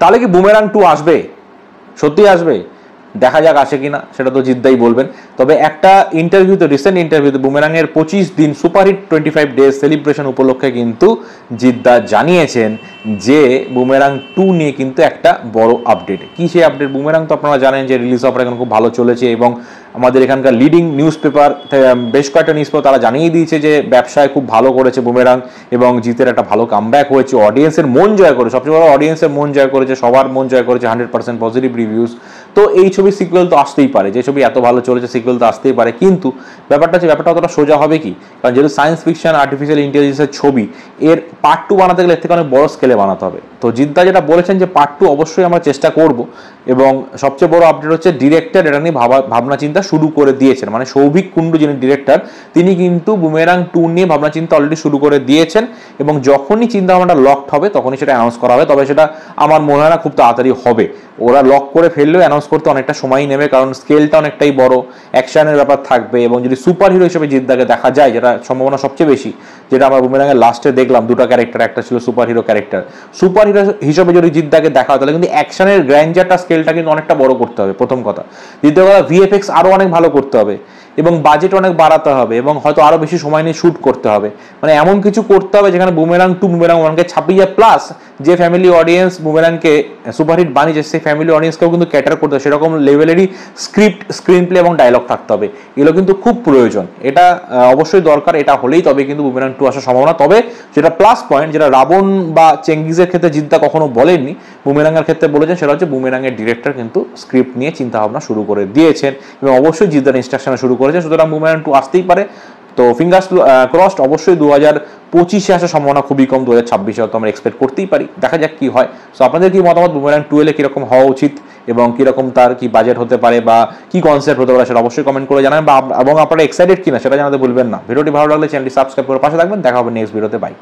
তাহলে কি বুমেরাং 2 আসবে? সত্যি আসবে? দেখা যাক আসে কিনা, সেটা তো জিদ্দাই বলবেন। তবে একটা ইন্টারভিউতে, রিসেন্ট ইন্টারভিউতে বুমেরাংয়ের 25 দিন সুপারহিট 25 ডেজ সেলিব্রেশন উপলক্ষে কিন্তু জিদ্দা জানিয়েছেন যে বুমেরাং 2 নিয়ে কিন্তু একটা বড় আপডেট। কি সেই আপডেট? বুমেরাং তো আপনারা জানেন যে রিলিজ হওয়ার এখন খুব ভালো চলেছে এবং আমাদের এখানকার লিডিং নিউজ পেপার, বেশ কয়েকটা নিউজ পেপার তারা জানিয়ে দিয়েছে যে ব্যবসায় খুব ভালো করেছে বুমেরাং এবং জিতের একটা ভালো কামব্যাক হয়েছে, অডিয়েন্সের মন জয় করেছে, সবচেয়ে বড় অডিয়েন্সের মন জয় করেছে, সবার মন জয় করেছে, 100% পজিটিভ রিভিউজ। তো এই ছবির সিকুয়েল তো আসতেই পারে, যে ছবি এত ভালো চলেছে সিকুয়েল তো আসতেই পারে, কিন্তু ব্যাপারটা অতটা সোজা হবে কি? কারণ যেহেতু সায়েন্স ফিকশন আর্টিফিশিয়াল ইন্টেলিজেন্সের ছবি, এর পার্ট 2 বানাতে গেলে এর থেকে অনেক বড় স্কেলে বানাতে হবে। তো জিদ্দা যেটা বলেছেন যে পার্ট 2 অবশ্যই আমরা চেষ্টা করব, এবং সবচেয়ে বড় আপডেট হচ্ছে ডিরেক্টর এটা নিয়ে ভাবনা চিন্তা শুরু করে দিয়েছেন। মানে সৌভিক কুণ্ডু যিনি ডিরেক্টর, তিনি কিন্তু বুমেরাং 2 নিয়ে ভাবনা চিন্তা অলরেডি শুরু করে দিয়েছেন, এবং যখনই চিন্তা ভাবনাটা লকড হবে তখনই সেটা অ্যানাউন্স করা হবে। তবে সেটা আমার মনে হয় না খুব তাড়াতাড়ি হবে। ওরা লক করে ফেললেও অ্যানাউন্স করতে অনেকটা সময় নেবে, কারণ স্কেলটা অনেকটাই বড়, অ্যাকশনের ব্যাপার থাকবে, এবং যদি সুপার হিরো হিসেবে জিদ্দাকে দেখা যায়, যেটা সম্ভাবনা সবচেয়ে বেশি, যেটা আমরা বুমেরাংয়ের লাস্টে দেখলাম, দুটো ক্যারেক্টার, একটা ছিল super hero character, super hero হিসেবে যদি জিদ্দাকে দেখা হয় তাহলে কিন্তু অ্যাকশনের গ্র্যান্ডারটা স্কেলটা কিন্তু অনেকটা বড় করতে হবে, প্রথম কথা। দ্বিতীয় কথা, ভিএফএক্স আরও অনেক ভালো করতে হবে, এবং বাজেট অনেক বাড়াতে হবে, এবং হয়তো আরও বেশি সময় নিয়ে শ্যুট করতে হবে। মানে এমন কিছু করতে হবে যেখানে বুমেরাং 2 বুমেরাং 1কে ছাপিয়ে যায়, প্লাস যে ফ্যামিলি অডিয়েন্স বুমেরাংকে সুপারহিট বানিয়েছে সেই ফ্যামিলি অডিয়েন্সকেও কিন্তু ক্যাটার করতে হবে, সেরকম লেভেলেরই স্ক্রিপ্ট, স্ক্রিন প্লে এবং ডায়লগ থাকতে হবে। এগুলো কিন্তু খুব প্রয়োজন, এটা অবশ্যই দরকার। এটা হলেই তবে কিন্তু বুমেরাং 2 আসার সম্ভাবনা। তবে যেটা প্লাস পয়েন্ট, যেটা রাবণ বা চেঙ্গিজের ক্ষেত্রে জিদ্দা কখনো বলেননি, বুমেরাংয়ের ক্ষেত্রে বলেছেন, সেটা হচ্ছে বুমেরাংয়ের ডিরেক্টর কিন্তু স্ক্রিপ্ট নিয়ে চিন্তা ভাবনা শুরু করে দিয়েছেন, এবং অবশ্যই জিদ্দার ইনস্ট্রাকশনে শুরু করেছে। সুতরাং বুমেরাং 2 আসতেই পারে। তো ফিঙ্গার্স ক্রসড, অবশ্যই 2025-এ আসার সম্ভাবনা খুবই কম, 2026-এ হয়তো আমরা এক্সপেক্ট করতেই পারি। দেখা যাক কি হয়। সো আপনাদের কি মতামত, বুমেরাং 2 এলে কীরকম হওয়া উচিত এবং কীরকম তার কি বাজেট হতে পারে বা কি কনসেপ্ট হতে পারে, সেটা অবশ্যই কমেন্ট করে জানাবেন, এবং আপনারা এক্সাইটেড কিনা সেটা জানাতে ভুলবেন না। ভিডিওটি ভালো লাগলে চ্যানেলটি সাবস্ক্রাইব করে পাশে থাকবেন। দেখা হবে নেক্সট ভিডিওতে। বাই।